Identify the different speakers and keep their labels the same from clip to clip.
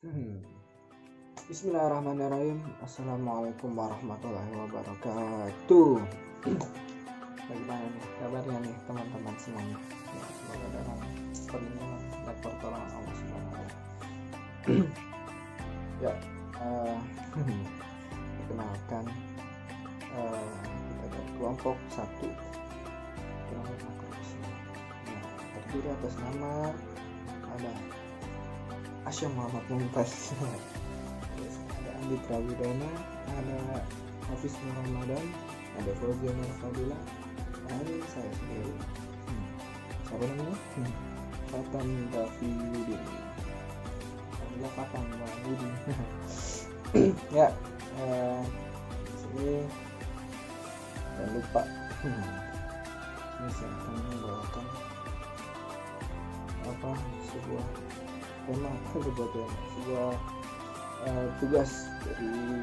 Speaker 1: Hmm. Bismillahirrahmanirrahim. Assalamualaikum warahmatullahi wabarakatuh. Bagaimana nih kabarnya nih teman-teman semuanya? Ya, semoga dalam perlindungan dan pertolongan Allah Subhanahu wa Ta'ala. Ya, eh, perkenalkan kita dari kelompok 1 kelompok makro. Nah, terdiri atas nama ada Asyam Muhammad Mumtaz. Terus ada Andi Prawidana, ada Hafiz Nur Ramadan, ada Fauzia Nur Fadila, dan saya sendiri. Siapa namanya? Fatan Dafiudin. Alhamdulillah Fatan Dafiudin. Ya, di sini jangan lupa. Ini saya akan membawakan sebuah tema sebuah tugas dari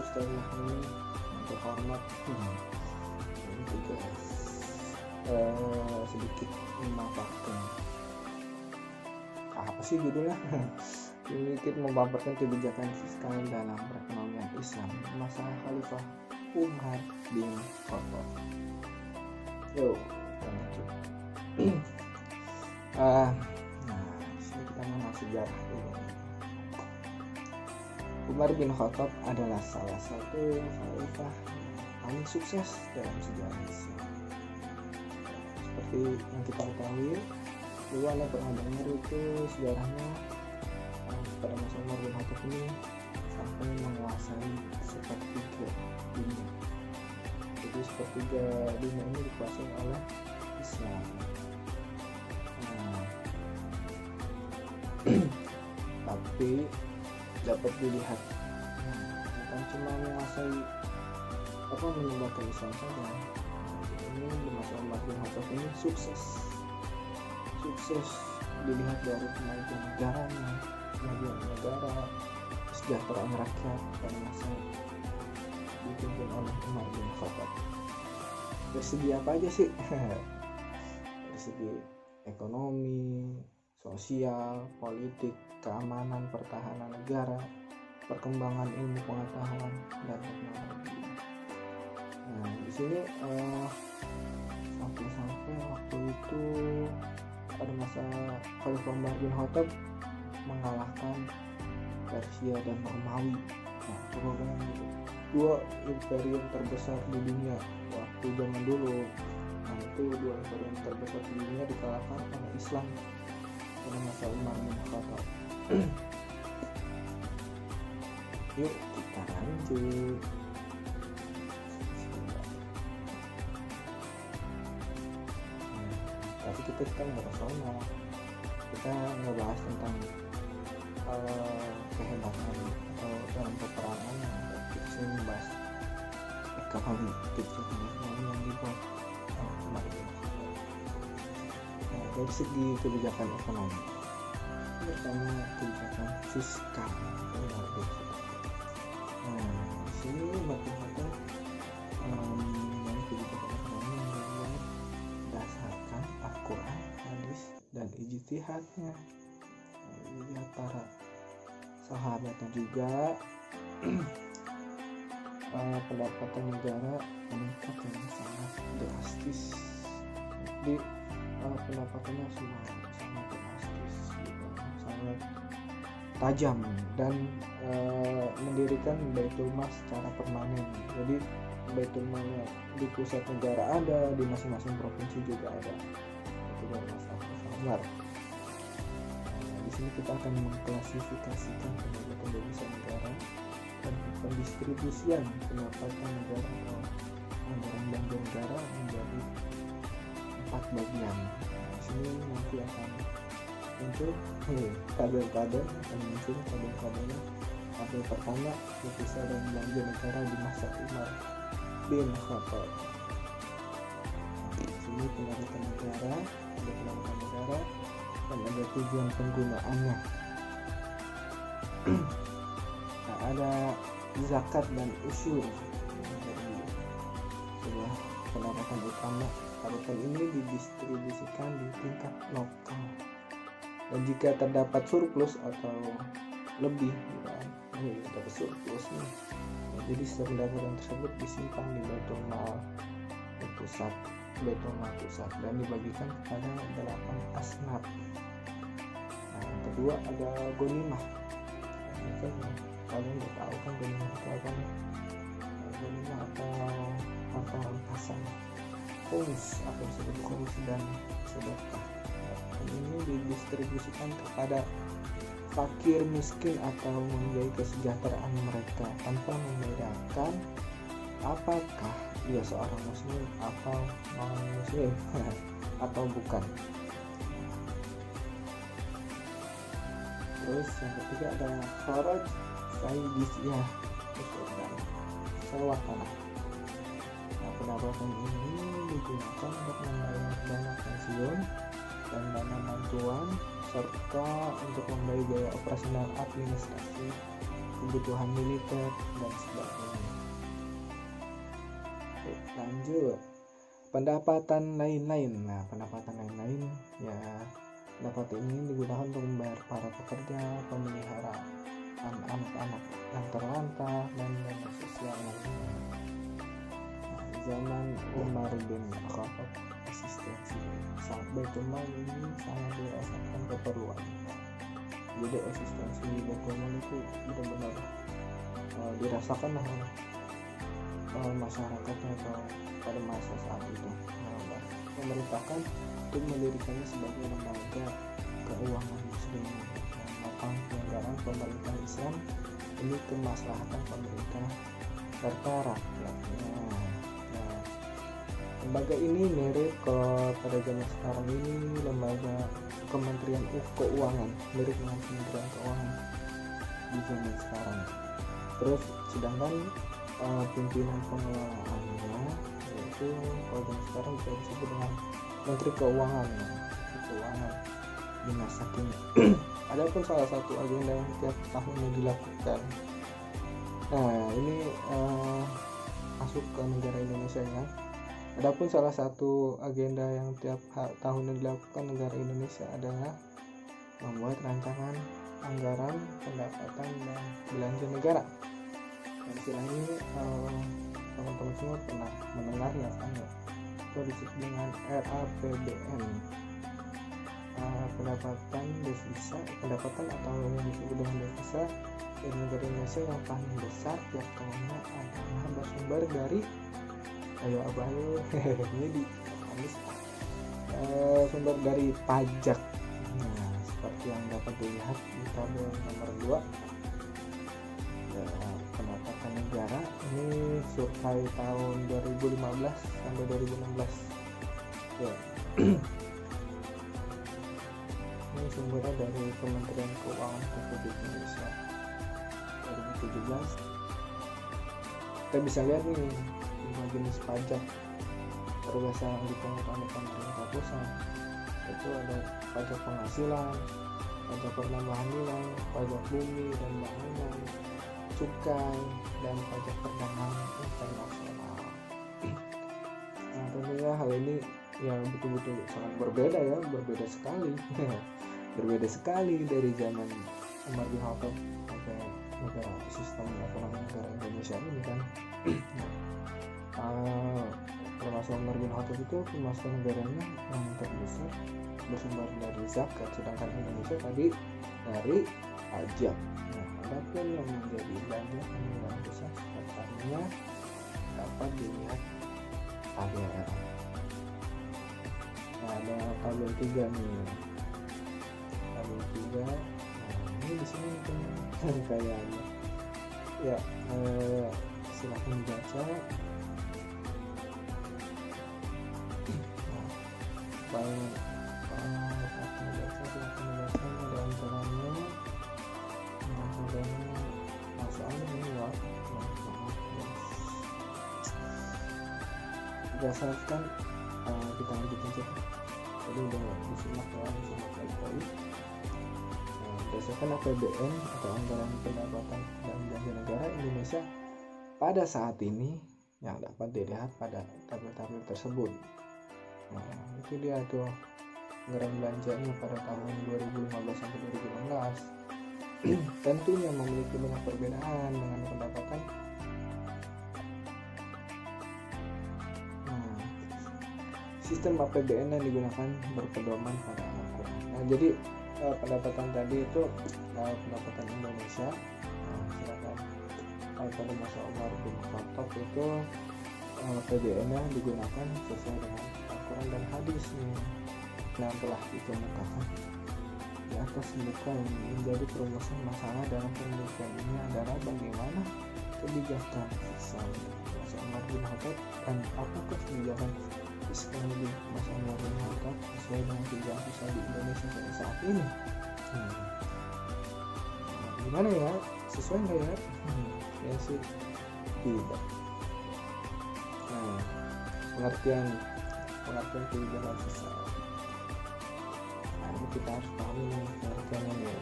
Speaker 1: Ustaz ini yang terhormat. Ini tugas sedikit memaparkan apa sih judulnya? Sedikit memaparkan kebijakan fiskal dalam perekonomian Islam masa Khalifah Umar bin Khattab. Yo, kita lanjut. Kita mengenal sejarah dulu. Umar bin Khattab adalah salah satu khalifah paling sukses dalam sejarah Islam. Seperti yang kita ketahui, dulu ada pernah dengar itu sejarahnya pada masa Umar bin Khattab ini sampai menguasai sepertiga dunia. Jadi sepertiga dunia ini dikuasai oleh Islam. Tapi dapat dilihat bukan cuma menguasai menyebarkan Islam saja. Ini di masa Umar bin Khattab ini sukses dilihat dari kemajuan negaranya, kemajuan negara, kesejahteraan rakyat pada masa dipimpin oleh Umar bin Khattab. Dari segi apa aja sih? Dari segi ekonomi, sosial, politik, keamanan, pertahanan negara, perkembangan ilmu pengetahuan dan teknologi. Nah, di sini sampai waktu itu pada masa Khalifah Umar bin Khattab mengalahkan Persia dan Romawi. Nah, coba bayangin itu, dua imperium terbesar di dunia waktu zaman dulu. Nah, itu dua imperium terbesar di dunia dikalahkan oleh Islam pada masa Umar bin Khattab. Yuk kita lanjut. Tapi kita kan nggak sono, kita ngebahas tentang kehebatan atau dalam peperangan. Kita sering membahas ekonomi yang dibuat Umar bin Khattab. Dari segi kebijakan ekonomi, pertama kebijakan fiskal luar biasa. Di sini Umar bin Khattab yang kebijakan ekonomi yang berdasarkan Al-Quran, hadis dan ijtihadnya lihat para sahabat, dan juga pendapatan negara meningkat yang sangat drastis. Di pendapatannya sangat drastis, sangat tajam, dan mendirikan Baitul Mal secara permanen. Jadi Baitul Mal di pusat negara ada, di masing-masing provinsi juga ada. Itu dari masa Umar. Di sini kita akan mengklasifikasikan pendapatan devisa negara dan pendistribusian pendapatan negara atau anggaran belanja negara menjadi 4 bagian. Di sini nanti akan muncul kader-kader, kader-kadernya. Tabel pertama, devisa dan belanja negara di masa Umar bin Khattab. Di sini pendapatan negara, ada pendapatan negara dan ada tujuan penggunaannya. Nah, ada zakat dan usyur. Jadi sebuah pendapatan utama. Pendapatan ini didistribusikan di tingkat lokal, dan jika terdapat surplus atau lebih gitu kan. Ini dapat surplus nih. Nah, jadi pendapatan tersebut disimpan di Baitul Mal pusat dan dibagikan kepada 8 asnaf. Nah, yang kedua ada ghanimah. Ini kan kalian udah tahu kan ghanimah itu apa nih? Ghanimah atau harta rampasan, khums atau disebut khums dan sedekah. Dan ini didistribusikan kepada fakir, miskin atau membiayai kesejahteraan mereka tanpa membedakan apakah dia seorang muslim atau non muslim atau bukan. Terus yang ketiga ada kharaj sayyidiyah dan sewa tanah. Nah, pendapatan ini digunakan untuk membayar dana pensiun dan dana bantuan serta untuk membayar biaya operasional administrasi, kebutuhan militer dan sebagainya. Oke, lanjut pendapatan lain-lain. Nah, pendapatan lain-lain ya, pendapatan ini digunakan untuk membayar para pekerja, pemelihara anak-anak yang terlantar dan dana sosial lainnya. Nah, di zaman Umar bin Khattab, asistensi saat Baitul Mal ini sangat dirasakan keperluan. Jadi asistensi Baitul Mal itu benar-benar dirasakan oleh masyarakatnya atau pada masa saat itu. Memerintahkan untuk mendirikannya sebagai lembaga keuangan muslim tentang penyelenggaraan pemerintahan Islam demi kemaslahatan pemerintah serta rakyatnya. Nah, lembaga ini mirip pada zaman sekarang ini lembaga Kementerian Keuangan, mirip dengan Kementerian Keuangan di zaman sekarang. Terus sedangkan pimpinan pengelolaannya yaitu kalau zaman sekarang bisa disebut dengan Menteri Keuangan. Dinas Hakim. Adapun salah satu agenda yang tiap tahunnya dilakukan. Nah, ini masuk ke negara Indonesia ya. Adapun salah satu agenda yang tiap tahunnya dilakukan negara Indonesia adalah membuat rancangan anggaran pendapatan dan belanja negara. Dan istilah ini teman-teman semua pernah mendengar ya kan ya, itu disebut dengan RAPBN. Pendapatan atau yang disebut dengan devisa dari negara Indonesia yang paling besar tiap tahunnya adalah bersumber dari ini sumber dari pajak. Nah, seperti yang dapat dilihat di tabel nomor 2 ya, pendapatan negara ini survei tahun 2015 sampai 2016 ya. Ini sumbernya dari Kementerian Keuangan Republik Indonesia 2017. Kita bisa lihat nih 5 jenis pajak terbesar yang dipungut oleh pemerintah pusat, itu ada pajak penghasilan, pajak penambahan nilai, pajak bumi dan bangunan, cukai, dan pajak perdagangan internasional. Nah, tentunya hal ini yang betul-betul sangat berbeda sekali berbeda sekali dari zaman Umar bin Khattab sampai negara sistem ekonomi negara Indonesia ini kan. Masa Umar bin Khattab itu masa negaranya yang terbesar bersumber dari zakat, sedangkan Indonesia tadi dari pajak. Nah, adapun yang menjadi belanja anggaran besar sepertinya dapat dilihat tabel. Nah, ada tabel 3 nih. Tabel 3. Nah, ini di sini kan kayaknya. Ya, silahkan dibaca. Ada antaranya masalah ini ya, berdasarkan kita lanjutin saja. Jadi udah disimak baik-baik. Berdasarkan APBN atau anggaran pendapatan dan belanja negara Indonesia pada saat ini yang dapat dilihat pada tabel-tabel tersebut. Nah, itu dia tuh anggaran belanjanya pada tahun 2015 sampai 2016. tentunya memiliki banyak perbedaan dengan pendapatan. Nah, sistem APBN yang digunakan berpedoman pada Al-Quran. Nah, jadi pendapatan tadi itu pendapatan Indonesia. Silakan pada masa Umar bin Khattab itu APBN-nya digunakan sesuai dengan Al-Quran dan hadis yang telah dikemukakan di atas muka. Yang menjadi perumusan masalah dalam penelitian ini adalah bagaimana kebijakan fiskal masa Umar bin Khattab dan apakah kebijakan fiskal di masa Umar bin Khattab sesuai dengan kebijakan fiskal di Indonesia pada saat ini. Gimana ya, sesuai nggak ya? Ya sih tidak. Nah, pengertian kebijakan fiskal. Nah, ini kita harus pahami nih pengertiannya.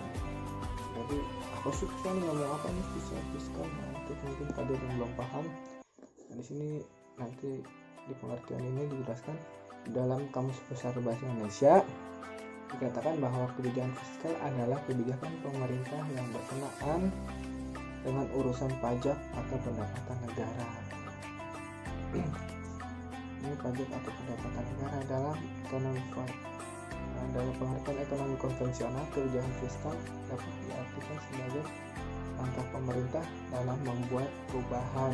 Speaker 1: Jadi apa sih fiskal, ngomong apa nih fiskal? Nah, itu mungkin ada yang belum paham. Nah, di sini nanti di pengertian ini dijelaskan dalam Kamus Besar Bahasa Indonesia. Dikatakan bahwa kebijakan fiskal adalah kebijakan pemerintah yang berkenaan dengan urusan pajak atau pendapatan negara. Ini pajak atau pendapatan negara dalam pengertian ekonomi konvensional. Kebijakan fiskal dapat diartikan sebagai langkah pemerintah dalam membuat perubahan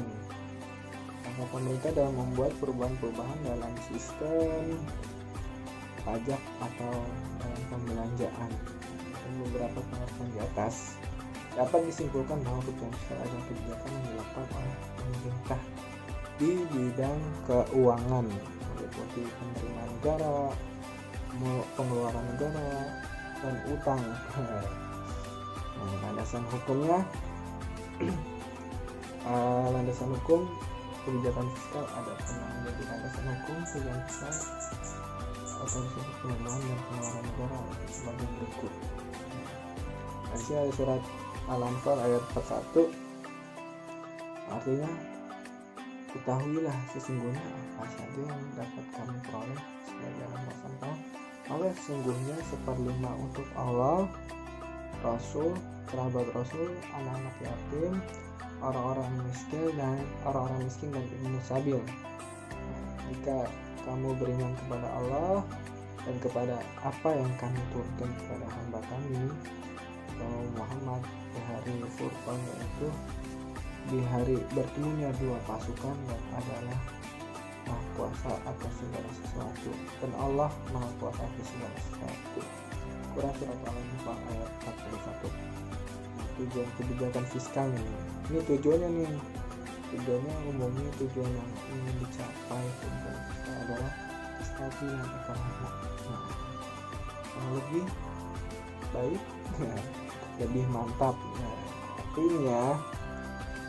Speaker 1: dalam sistem pajak atau dalam pembelanjaan. Dan beberapa pengertian di atas dapat disimpulkan bahwa kebijakan fiskal adalah kebijakan yang dilakukan oleh pemerintah di bidang keuangan, seperti penerimaan negara, pengeluaran negara, dan utang. Landasan hukumnya, landasan hukum kebijakan fiskal ada menjadi landasan hukum kebijakan fiskal atau disebut penerimaan dan pengeluaran negara sebagai berikut. Nanti ada surat Al-Anfal ayat 41, artinya ketahuilah sesungguhnya apa saja yang dapat kami peroleh sebagai alasan oleh sesungguhnya 1/5 untuk Allah, Rasul, kerabat Rasul, anak-anak yatim, orang-orang miskin dan ibnu sabil. Jika kamu beriman kepada Allah dan kepada apa yang kami turunkan kepada hamba kami Muhammad di hari Furqan, yaitu di hari bertemunya dua pasukan, dan adalah Maha Kuasa atas segala sesuatu, dan Allah Maha Kuasa atas segala sesuatu. Quran surat Al-Anfal ayat 41. Tujuan kebijakan fiskal ini tujuannya umumnya tujuan yang ingin dicapai kebijakan fiskal adalah kestabilan ekonomi. Yang lebih baik, lebih mantap. Artinya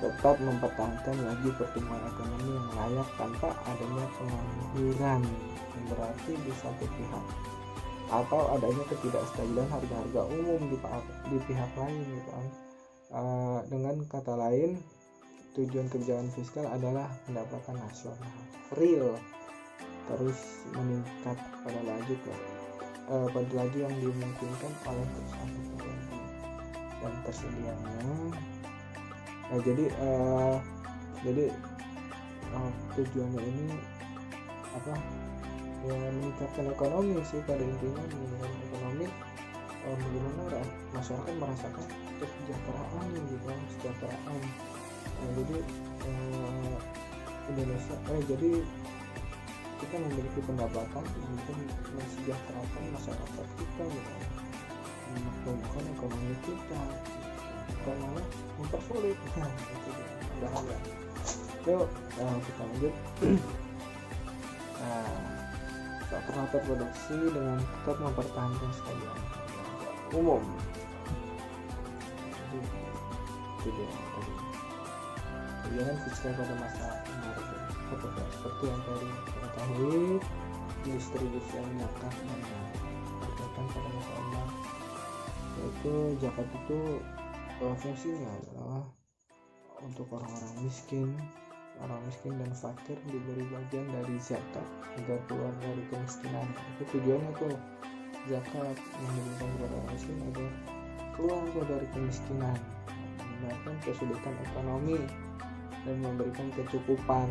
Speaker 1: tetap mempertahankan laju pertumbuhan ekonomi yang layak tanpa adanya pengangguran yang berarti di satu pihak, atau adanya ketidakstabilan harga-harga umum di pihak lain gitu kan. Dengan kata lain, tujuan kebijakan fiskal adalah pendapatan nasional real terus meningkat pada laju yang dimungkinkan oleh kerusakan ekonomi dan tersedianya. Jadi tujuannya ini apa ya, meningkatkan ekonomi sih pada intinya, meningkatkan ekonomi. Bagaimana masyarakat merasakan kesejahteraan gitu, kesejahteraan. Jadi Indonesia jadi kita memiliki pendapatan untuk mensejahterakan masyarakat kita gitu, mempertumbuhkan ekonomi kita, bukan malah mempersulit. Itu bahaya. Yuk kita lanjut. Faktor produksi dengan tetap mempertahankan sekalian umum. Jadi itu dia tadi. Kebijakan fiskal pada masa seperti yang tadi kita ketahui, distribusi zakat dan berkaitan pada masa Umar, yaitu zakat itu fungsinya adalah untuk orang-orang miskin dan fakir diberi bagian dari zakat agar keluar dari kemiskinan. Itu tujuannya tuh, zakat yang diberikan kepada orang miskin agar keluar dari kemiskinan, menghindarkan kesulitan ekonomi, dan memberikan kecukupan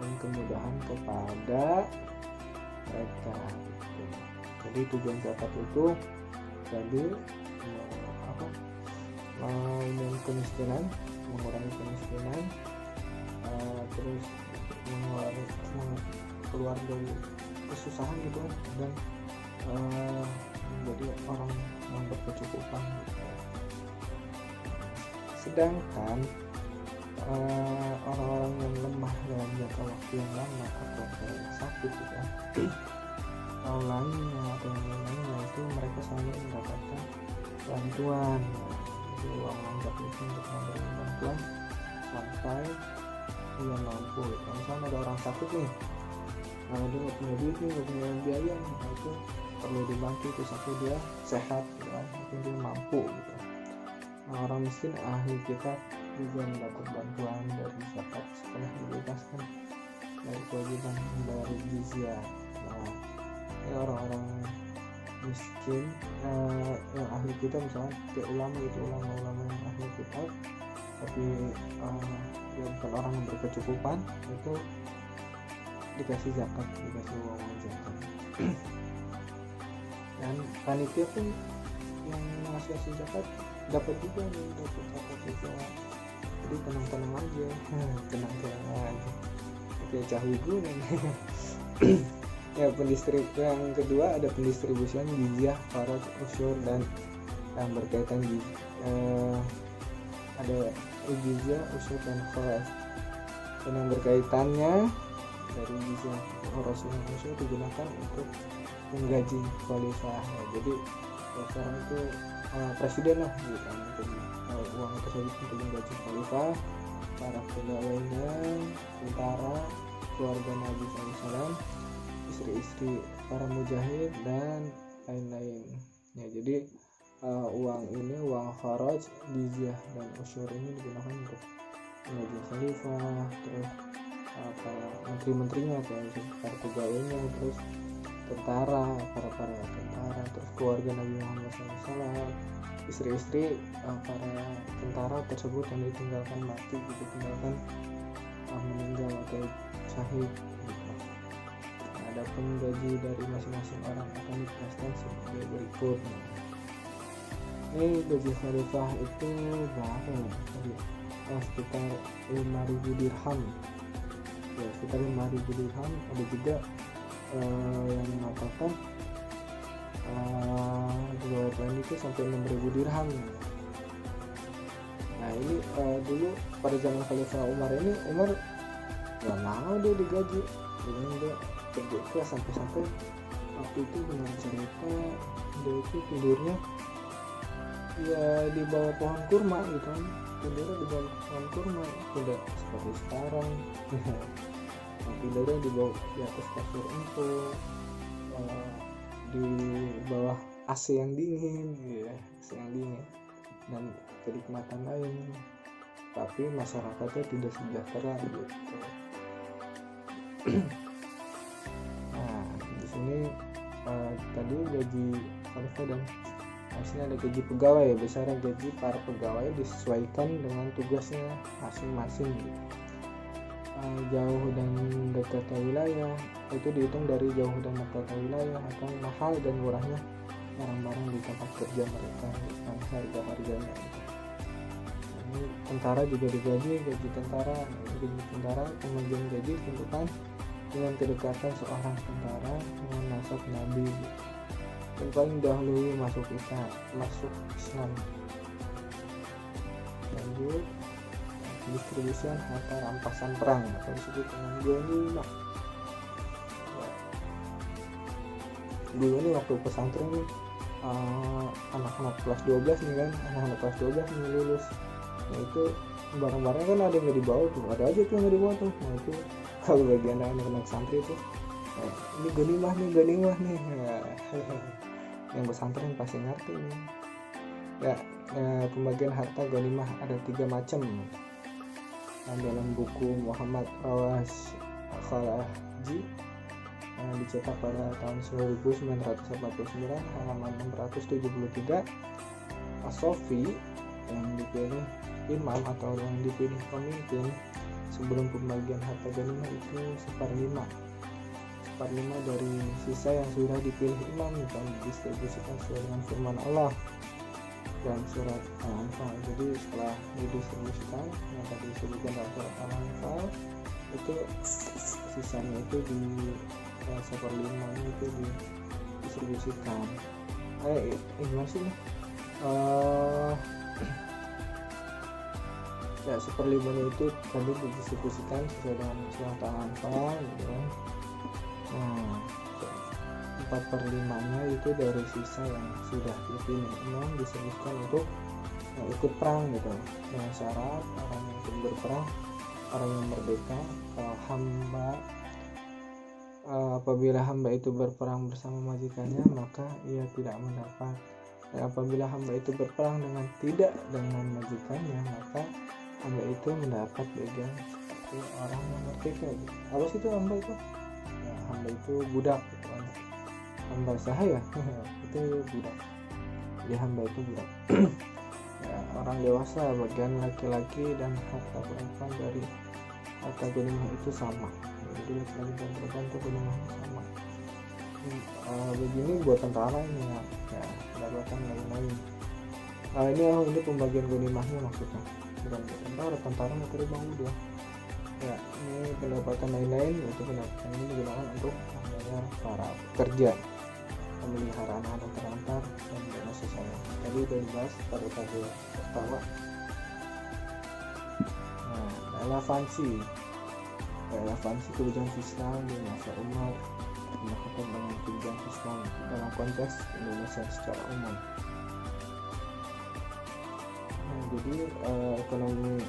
Speaker 1: dan kemudahan kepada mereka. Jadi tujuan zakat itu jadi kemiskinan, mengurangi kemiskinan, terus keluar dari kesusahan gitu, dan menjadi orang yang berkecukupan. Sedangkan orang-orang yang lemah dalam jangka waktu yang lama atau sakit gitu, atau lainnya atau yang lainnya, itu mereka selalu mendapatkan bantuan. Jadi uang zakat itu untuk memberi bantuan sampai dia mampu. Kalau misalnya ada orang sakit nih, dia nggak punya duit nih, nggak punya biaya, itu perlu dibantu itu sampai dia sehat, sampai dia mampu gitu. Orang miskin ahli kita juga mendapat bantuan dari zakat setelah dibebaskan dari kewajiban membayar jizyah. Orang-orang miskin yang ahli kita, misalnya kayak ulama itu, ulama yang ahli kitab tapi dia bukan orang yang berkecukupan, itu dikasih zakat, dikasih uang zakat. Dan panitia pun yang ngasih zakat dapat juga nih, dapat zakat juga. Jadi tenang-tenang aja, tenang-tenang aja, kayak cahigu nih. Ya, yang kedua ada pendistribusian jizyah, faraj, usyur, dan yang berkaitan ada jizyah, usyur, dan faraj. Dan yang berkaitannya dari jizyah, faraj, dan usyur digunakan untuk menggaji khalifah. Jadi sekarang itu presiden lah gitu, uang tersebut untuk menggaji khalifah, para pegawainya, tentara, keluarga Nabi SAW, istri-istri para mujahid, dan lain-lain. Ya, jadi uang ini, uang kharaj, jizyah, dan usyur ini digunakan untuk menggaji khalifah, terus para menteri-menterinya, para pegawainya, terus tentara, para tentara, terus keluarga Nabi Muhammad SAW, istri-istri para tentara tersebut yang ditinggalkan mati, ditinggalkan meninggal atau syahid gitu. Adapun gaji dari masing-masing orang akan dijelaskan sebagai berikut. Ini gaji khalifah itu berapa ya? Sekitar 5.000 dirham. Ya, sekitar 5.000 dirham. Ada juga yang mengatakan riwayat lain itu sampai 6.000 dirham. Nah, ini dulu pada zaman Khalifah Umar ini, Umar nggak mau dia digaji, jadi dia kerja keras sampai waktu itu dengan cerita dia itu tidurnya ya di bawah pohon kurma gitu kan, tidurnya di bawah pohon kurma, tidak seperti sekarang. Tidurnya di atas kasur empuk, di bawah AC yang dingin, ya, AC yang dingin, dan kenikmatan lain. Tapi masyarakatnya tidak sejahtera gitu. Nah, di sini tadi gaji khalifah dan harusnya ada gaji pegawai. Biasanya gaji para pegawai disesuaikan dengan tugasnya masing-masing gitu. Jauh dan dekat wilayah itu dihitung dari jauh dan dekat wilayah atau mahal dan murahnya barang-barang di tempat kerja mereka, dan harga-harganya gitu. Ini tentara juga digaji, gaji tentara, pembagian gaji ditentukan dengan kedekatan seorang tentara dengan nasab Nabi dan paling dahulu masuk Islam. Lanjut, distribusian harta rampasan perang atau disebut dengan ghanimah. Dulu nih waktu pesantren nih, anak-anak kelas 12 nih kan, anak-anak kelas 12 nih lulus. Nah itu barang-barangnya kan ada yang nggak dibawa tuh, ada aja tuh yang nggak dibawa tuh. Nah itu kalau bagi anak-anak santri itu, ini ghanimah nih. Nah, yang pesantren pasti ngerti nih. Ya, pembagian harta ghanimah ada 3 macam. Dan dalam buku Muhammad Rawas Khalaji dicetak pada tahun 1949 halaman 673. As-Sofi yang dipilih imam atau yang dipilih pemimpin sebelum pembagian harta ghanimah itu seperlima dari sisa yang sudah dipilih imam dan didistribusikan sesuai dengan firman Allah dan surat Al-Anfal. Jadi setelah didistribusikan yang tadi disebutkan dalam surat Al-Anfal itu sisanya itu di seperlima itu didistribusikan. Gimana sih? Ya seperlimanya itu tadi didistribusikan sesuai dengan surat Al-Anfal gitu kan. Nah 4/5 itu dari sisa yang sudah dipilih imam diserahkan untuk ikut perang gitu, dengan syarat orang yang ikut berperang orang yang merdeka. Kalau hamba apabila hamba itu berperang bersama majikannya maka ia tidak mendapat, dan apabila hamba itu berperang tidak dengan majikannya maka hamba itu mendapat bagian seperti orang yang merdeka gitu. Apa sih itu hamba itu? Ya, hamba itu budak gitu kan. Hamba sahaya itu budak, jadi hamba itu budak. Ya, orang dewasa bagian laki-laki dan harta perempuan dari harta ghanimah itu sama, jadi laki-laki dan perempuan itu ghanimahnya sama. Begini buat tentara ini ya pendapatan lain-lain. Ini pembagian ghanimahnya maksudnya, bukan buat tentara mau terima udah ya. Ini pendapatan lain-lain, yaitu pendapatan ini digunakan untuk membayar para pekerja, pemeliharaan anak terlantar dan dana sosial. Tadi udah dibahas pada tabel pertama. Relevansi kebijakan fiskal di masa Umar bin Khattab dengan kebijakan fiskal dalam konteks Indonesia secara umum. Jadi ekonomi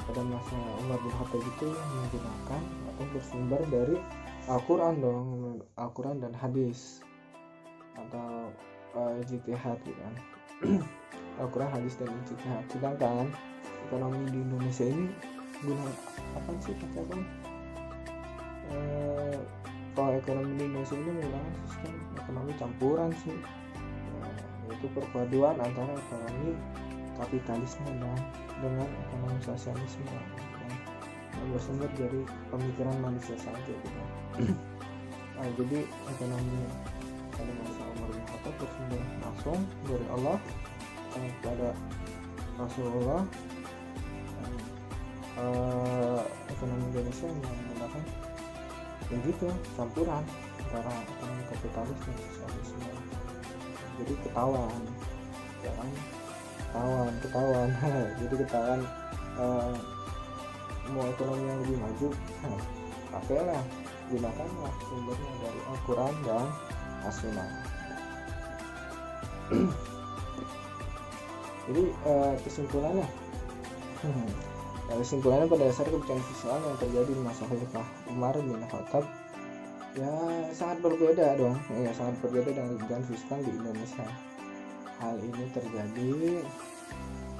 Speaker 1: pada masa Umar bin Khattab itu menggunakan atau bersumber dari Al-Quran dan hadis atau ijtihad gitu kan. Al-Quran, hadis dan ijtihad. Sedangkan ekonomi di Indonesia ini guna apa sih katakan? Kalau ekonomi di Indonesia ini menggunakan sistem ekonomi campuran sih, yaitu perpaduan antara ekonomi kapitalisme dengan ekonomi sosialisme yang bersumber dari pemikiran manusia saja gitu. Jadi ekonomi pada masa Umar bin Khattab bersumber langsung dari Allah kepada Rasulullah. Ekonomi Indonesia yang menggunakan begitu campuran antara ekonomi kapitalis dan sosialisme. Jadi ketahuan jadi ketahuan mau ekonomi yang lebih maju, pakailah gunakanlah sumbernya dari Al-Quran dan As-Sunnah. Jadi kesimpulannya pada dasar kebijakan fiskal yang terjadi di masa Khalifah Umar bin Khattab ya sangat berbeda dengan kebijakan fiskal di Indonesia. Hal ini terjadi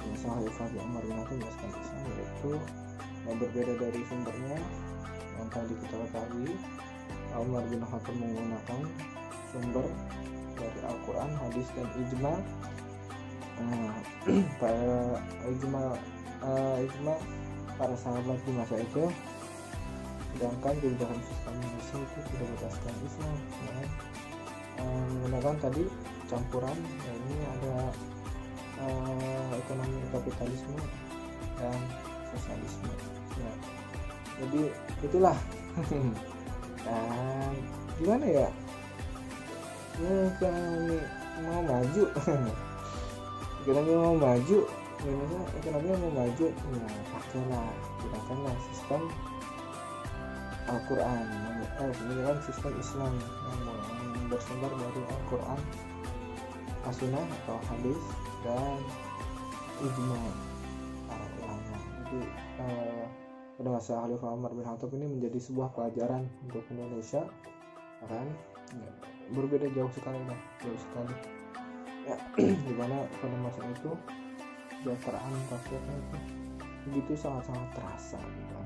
Speaker 1: di masa Khalifah Umar bin Khattab yaitu yang berbeda dari sumbernya yang tadi kita ketahui. Umar bin Khattab menggunakan sumber dari Al-Quran, hadis dan ijma. Ijma para sahabat di masa itu. Sedangkan kebijakan fiskal Indonesia itu tidak berdasarkan Islam ya. Menggunakan tadi campuran ya, ini ada ekonomi kapitalisme dan sosialisme ya. Jadi itulah gimana ya ekonomi mau maju ekonomi mau maju ya gunakanlah sistem Al-Quran menggunakan sistem Islam yang bersumber dari Al-Quran, As-Sunnah atau hadis dan ijma para ulama. Jadi pada masa Khalifah Umar bin Khattab ini menjadi sebuah pelajaran untuk Indonesia kan ya, berbeda jauh sekali ya dimana pada masa itu kesejahteraan rakyatnya itu begitu sangat terasa gitu.